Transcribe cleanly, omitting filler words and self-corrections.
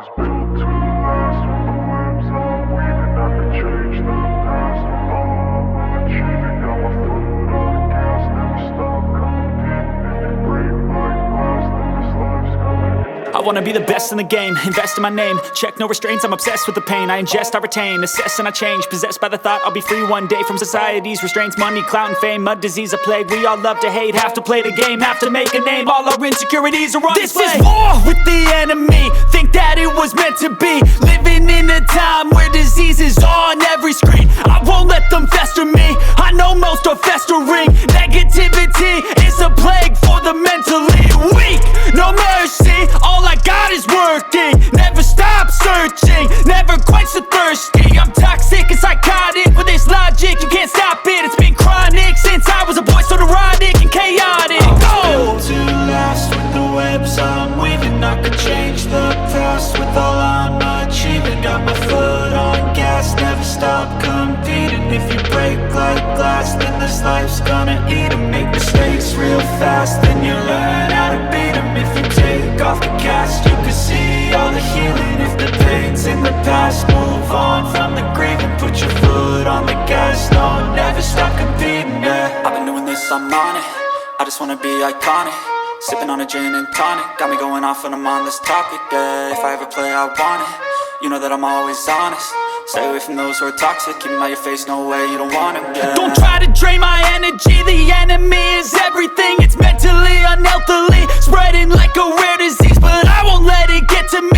was built to last. With the webs I'm weaving, I could change the past. With all I'm achieving, got my foot on gas. Never stop competing. If you break like glass, then this life's gonna end. I wanna be the best in the game, invest in my name. Check no restraints, I'm obsessed with the pain. I ingest, I retain, assess and I change. Possessed by the thought I'll be free one day from society's restraints. Money, clout and fame, mud, disease, a plague. We all love to hate, have to play the game, have to make a name. All our insecurities are on display. This is war with the enemy, think that it was meant to be. Living in a time where disease is on every screen. I won't let them fester me, I know most are festering. Negativity is a plague for the mentally weak. No mercy, all I got is working. Never stop searching, never quench the thirsty. I'm toxic and psychotic, with this logic you can't stop it. It's been chronic since I was a boy, so neurotic and chaotic. Built to last. With the webs I'm weaving, I could change the past. With all I'm achieving, got my foot on gas. Never stop competing. If you break like glass, then this life's gonna eat 'em. Make mistakes real fast, then you learn how to beat 'em. If you take off the cast, you can see all the healing. If the pain's in the past, move on from the grieving. Put your foot on the gas, no, never stop competing, yeah. I've been doing this, I'm on it. I just wanna be iconic. Sipping on a gin and tonic, got me going off when I'm on this topic, yeah. If I ever play, I want it. You know that I'm always honest. Stay away from those who are toxic. Keep them out your face, no way, you don't want it, yeah. Don't try to drain my energy. The enemy is everything. It's mentally, unhealthily, spreading like a rare disease. But I won't let it get to me.